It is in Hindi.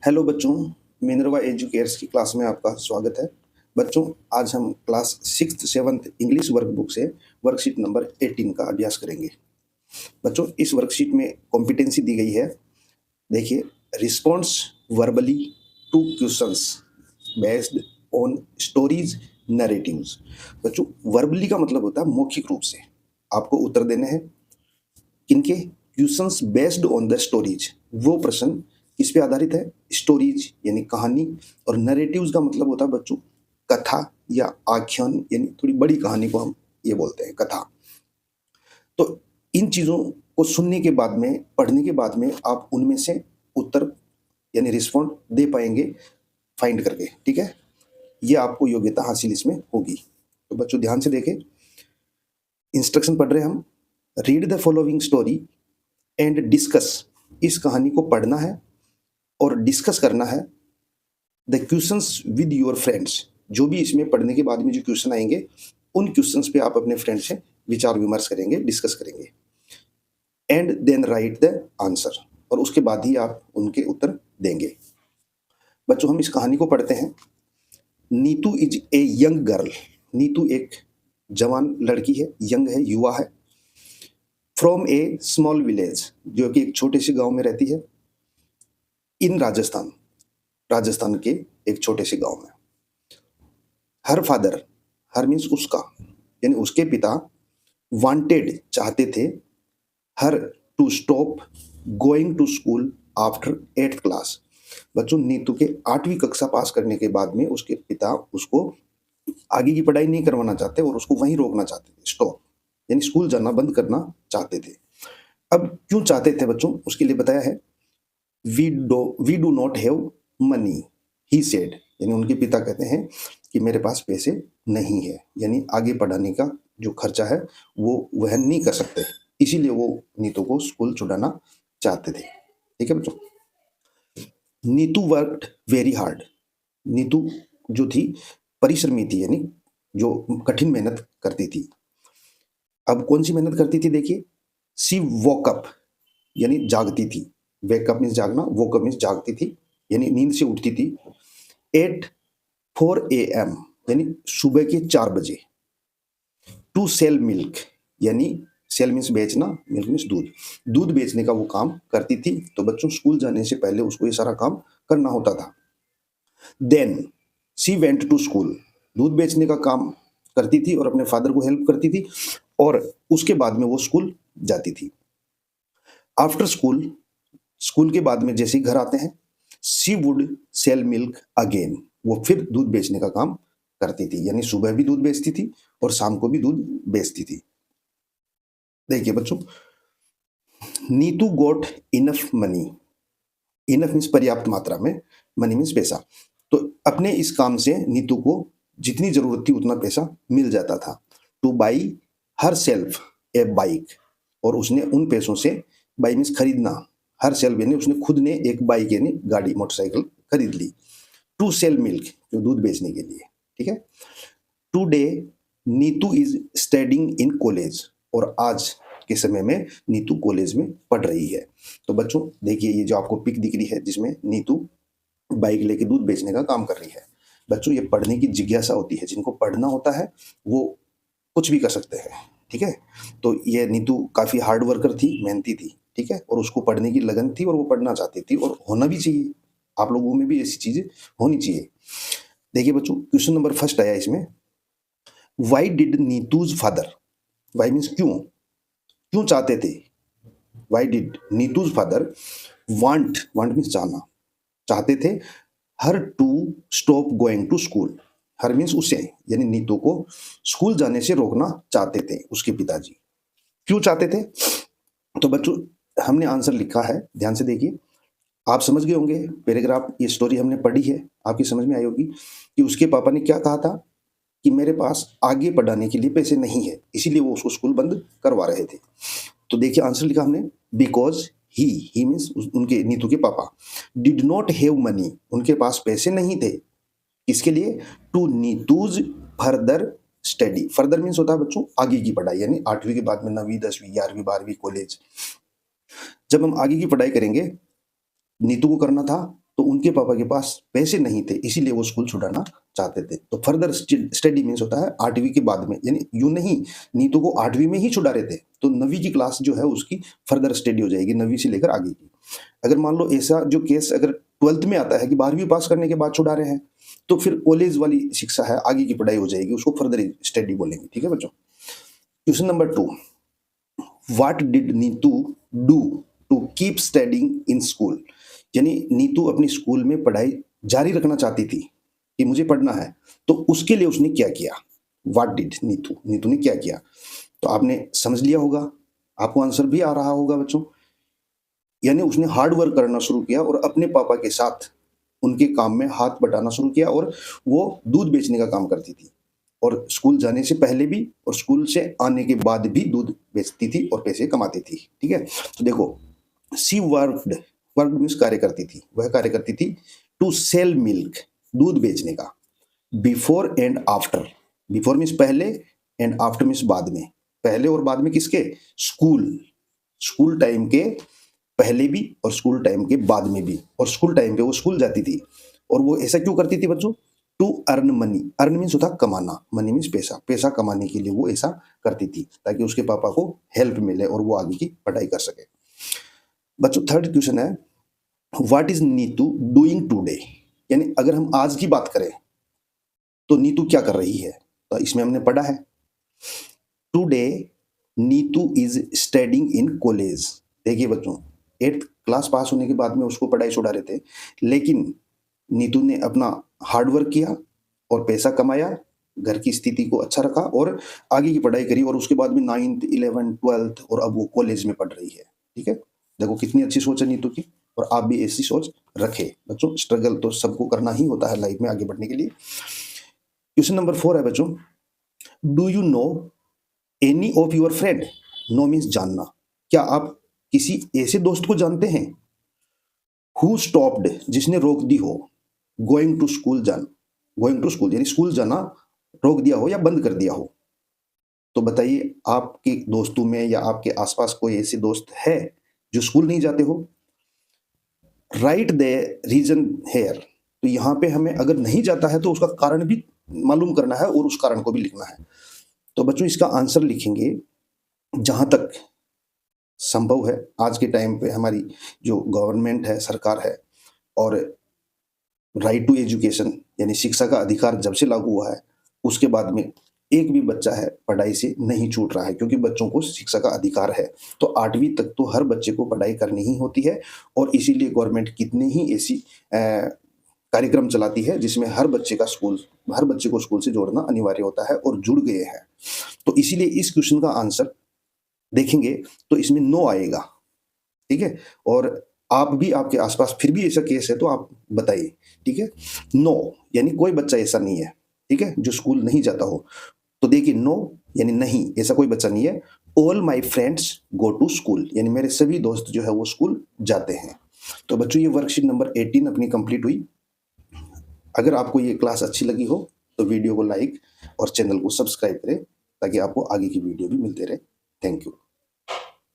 हेलो बच्चों, मिनरवा एजुकेयर्स की क्लास में आपका स्वागत है। बच्चों, आज हम क्लास 6th-7th इंग्लिश वर्कबुक से वर्कशीट नंबर 18 का अभ्यास करेंगे। बच्चों, इस वर्कशीट में कॉम्पिटेंसी दी गई है। देखिए, response verbally two questions based on stories narratives. बच्चों, वर्बली का मतलब होता है मौखिक रूप से आपको उत्तर देने हैं। किनके? Questions based on the stories. वो प्रश्न किस पे आधारित है? स्टोरीज यानी कहानी, और नरेटिव्स का मतलब होता है बच्चों कथा या आख्यान, यानी थोड़ी बड़ी कहानी को हम ये बोलते हैं कथा। तो इन चीजों को सुनने के बाद में, पढ़ने के बाद में आप उनमें से उत्तर यानी रिस्पॉन्ड दे पाएंगे फाइंड करके। ठीक है, ये आपको योग्यता हासिल इसमें होगी। तो बच्चों ध्यान से देखें, इंस्ट्रक्शन पढ़ रहे हैं हम। Read the following story and discuss. इस कहानी को पढ़ना है और डिस्कस करना है the questions with your friends. जो भी इसमें पढ़ने के बाद में जो क्वेश्चन आएंगे, उन क्वेश्चंस पे आप अपने फ्रेंड से विचार विमर्श करेंगे, डिस्कस करेंगे। And then write the answer, और उसके बाद ही आप उनके उत्तर देंगे। बच्चों, हम इस कहानी को पढ़ते हैं। Neetu is a young girl. Neetu एक जवान लड़की है, यंग है, युवा है। फ्रॉम ए स्मॉल विलेज, जो कि एक छोटे से गांव में रहती है। इन राजस्थान, राजस्थान के एक छोटे से गांव में। हर फादर, हर मीन्स उसका, यानी उसके पिता, वांटेड चाहते थे, her to stop going to school after 8th class. बच्चों, नीतू के 8वीं कक्षा पास करने के बाद में उसके पिता उसको आगे की पढ़ाई नहीं करवाना चाहते और उसको वहीं रोकना चाहते थे। स्टॉप यानी स्कूल जाना बंद करना चाहते थे। अब क्यों चाहते थे बच्चों, उसके लिए बताया है। We do not have money, he said. यानी उनके पिता कहते हैं कि मेरे पास पैसे नहीं है, यानी आगे पढ़ाने का जो खर्चा है वो वहन नहीं कर सकते, इसीलिए वो नीतू को स्कूल छुड़ाना चाहते थे। ठीक है बच्चों। Neetu worked very hard. Neetu जो थी परिश्रमी थी, यानी जो कठिन मेहनत करती थी। अब कौन सी मेहनत करती थी? देखिए, सी वोकअप यानी जागती थी। वेकअप मीन्स जागना, वोकअप मीन्स जागती थी, यानी नींद से उठती थी। 8:04 AM यानी सुबह के 4 बजे। टू सेल मिल्क, यानी सेल मीन्स बेचना, मिल्क मीन्स दूध, दूध बेचने का वो काम करती थी। तो बच्चों, स्कूल जाने से पहले उसको ये सारा काम करना होता था। Then she went to school, दूध बेचने का काम करती थी और अपने फादर को हेल्प करती थी, और उसके बाद में वो स्कूल जाती थी। आफ्टर स्कूल, स्कूल के बाद में जैसे ही घर आते हैं, she would sell milk again, वो फिर दूध बेचने का काम करती थी, यानी सुबह भी दूध बेचती थी और शाम को भी दूध बेचती थी। देखिए बच्चों, नीतू गोट इनफ मनी। इनफ मीन्स पर्याप्त मात्रा में, मनी मीन्स पैसा। तो अपने इस काम से नीतू को जितनी जरूरत थी उतना पैसा मिल जाता था। Two by her self A bike, और उसने उन पैसों से, बाई मीन्स खरीदना, हर सेल्फ यानी उसने खुद ने एक बाइक यानी गाड़ी, मोटरसाइकिल खरीद ली। टू सेल मिल्क, जो दूध बेचने के लिए। ठीक है। Today Neetu is studying in college, और आज के समय में नीतू कॉलेज में पढ़ रही है। तो बच्चों देखिए, ये जो आपको पिक दिख रही है जिसमें नीतू बाइक लेके दूध बेचने का काम कर रही है। बच्चों, ये पढ़ने की जिज्ञासा होती है, जिनको पढ़ना होता है वो कुछ भी कर सकते हैं। ठीक है। तो ये नीतू काफी हार्ड वर्कर थी, मेहनती थी। ठीक है, और उसको पढ़ने की लगन थी और वो पढ़ना चाहती थी, और होना भी चाहिए। आप लोगों में भी ऐसी चीजें होनी चाहिए। देखिए बच्चों, क्वेश्चन नंबर फर्स्ट आया इसमें, why did Neetu's father, why means क्यों, क्यों चाहते थे। Why did Neetu's father want, want means चाहना, चाहते थे, her to stop going to school. Her means उसे, यानी नीतू को स्कूल जाने से रोकना चाहते थे उसके पिताजी। क्यों चाहते थे? तो बच्चों, हमने आंसर लिखा है, ध्यान से देखिए। आप समझ गए होंगे, पैराग्राफ, ये स्टोरी हमने पढ़ी है, आपकी समझ में आई होगी कि उसके पापा ने क्या कहा था कि मेरे पास आगे पढ़ाने के लिए पैसे नहीं है, इसीलिए वो उसको स्कूल बंद करवा रहे थे। तो देखिए आंसर लिखा हमने, बिकॉज ही मीन्स उनके नीतू के पापा, डिड नॉट हैव मनी, उनके पास पैसे नहीं थे। इसके लिए? To Neetu's further study. Further means होता है बच्चों आगे की पढ़ाई, यानी 8वीं के बाद में 9वीं, 10वीं, 11वीं, 12वीं कॉलेज। जब हम आगे की पढ़ाई करेंगे, नीतू को करना था, तो उनके पापा के पास पैसे नहीं थे, इसीलिए वो स्कूल छुड़ाना चाहते थे। तो फर्दर स्टडी मीन्स होता है 8वीं के बाद में, यानी यूँ नहीं, नीतू को 8वीं में ही छुड़ा रहे थे, तो 9वीं की क्लास जो है उसकी फर्दर स्टडी हो जाएगी, 9वीं से लेकर आगे की। अगर मान लो ऐसा जो केस अगर 12th में आता है कि 12वीं पास करने के बाद छुड़ा रहे हैं, तो फिर कॉलेज वाली शिक्षा है, आगे की पढ़ाई हो जाएगी, उसको फर्दर स्टडी बोलेंगे। ठीक है बच्चों। Question number 2, what did Neetu do to keep studying in school? यानी नीतू अपनी स्कूल में पढ़ाई जारी रखना चाहती थी कि मुझे पढ़ना है, तो उसके लिए उसने क्या किया? व्हाट डिड नीतू, नीतू ने क्या किया? तो आपने समझ लिया होगा, आपको आंसर भी आ रहा होगा बच्चों। यानी उसने हार्ड वर्क करना शुरू किया और अपने पापा के साथ उनके काम में हाथ बटाना शुरू किया, और वो दूध बेचने का काम करती थी, और स्कूल जाने से पहले भी और स्कूल से आने के बाद भी दूध बेचती थी और पैसे कमाती थी। ठीक है, तो देखो, सी वर्कड, वर्क मीन्स कार्य करती थी, वह कार्य करती थी टू सेल मिल्क, दूध बेचने का, before and after, before means पहले एंड आफ्टर मीन्स बाद में, पहले और बाद में किसके? स्कूल, स्कूल टाइम के पहले भी और स्कूल टाइम के बाद में भी, और स्कूल टाइम पे वो स्कूल जाती थी। और वो ऐसा क्यों करती थी बच्चों? To earn money, earn means होता कमाना, मनी मीन्स पैसा, पैसा कमाने के लिए वो ऐसा करती थी ताकि उसके पापा को हेल्प मिले और वो आगे की पढ़ाई कर सके। बच्चों थर्ड क्वेश्चन है, what is Neetu doing today? यानी अगर हम आज की बात करें तो नीतू क्या कर रही है? तो इसमें हमने पढ़ा है, today Neetu is studying in college. देखिए बच्चों, 8th क्लास पास होने के बाद में उसको पढ़ाई छुड़ा रहे थे, लेकिन नीतू ने अपना हार्ड वर्क किया और पैसा कमाया, घर की स्थिति को अच्छा रखा और आगे की पढ़ाई करी, और उसके बाद में 9th 11th 12th और अब वो कॉलेज में पढ़ रही है। ठीक है, देखो कितनी अच्छी सोच है नीतू की, और आप भी ऐसी सोच रखें बच्चों। स्ट्रगल तो सबको करना ही होता है लाइफ में आगे बढ़ने के लिए। क्वेश्चन नंबर 4 है बच्चों, do you know any of your friend? Know means जानना। क्या आप किसी ऐसे दोस्त को जानते हैं? हु स्टॉप्ड, जिसने रोक दी हो, गोइंग टू स्कूल जाना, गोइंग टू स्कूल यानी स्कूल जाना रोक दिया हो या बंद कर दिया हो। तो बताइए, आपके दोस्तों में या आपके आसपास कोई ऐसे दोस्त है जो स्कूल नहीं जाते हो? Write the reason here. तो यहाँ पे हमें अगर नहीं जाता है तो उसका कारण भी मालूम करना है और उस कारण को भी लिखना है। तो बच्चों इसका आंसर लिखेंगे, जहां तक संभव है आज के टाइम पे हमारी जो गवर्नमेंट है, सरकार है, और राइट टू एजुकेशन यानी शिक्षा का अधिकार जब से लागू हुआ है, उसके बाद में एक भी बच्चा है पढ़ाई से नहीं छूट रहा है, क्योंकि बच्चों को शिक्षा का अधिकार है। तो 8वीं तक तो हर बच्चे को पढ़ाई करनी ही होती है, और इसीलिए गवर्नमेंट कितने ही ऐसी कार्यक्रम चलाती है जिसमें हर बच्चे को स्कूल से जोड़ना अनिवार्य होता है, और जुड़ गए हैं। तो इसीलिए इस क्वेश्चन का आंसर देखेंगे तो इसमें नो आएगा। ठीक है, और आप भी, आपके आसपास फिर भी ऐसा केस है तो आप बताइए। ठीक है, नो यानी कोई बच्चा ऐसा नहीं है, ठीक है, जो स्कूल नहीं जाता हो। तो देखिए, नो यानी नहीं, ऐसा कोई बच्चा नहीं है। All my friends go to school यानी मेरे सभी दोस्त जो है वो स्कूल जाते हैं। तो बच्चों ये वर्कशीट नंबर 18 अपनी कंप्लीट हुई। अगर आपको ये क्लास अच्छी लगी हो तो वीडियो को लाइक और चैनल को सब्सक्राइब करें, ताकि आपको आगे की वीडियो भी मिलते रहे। Thank you.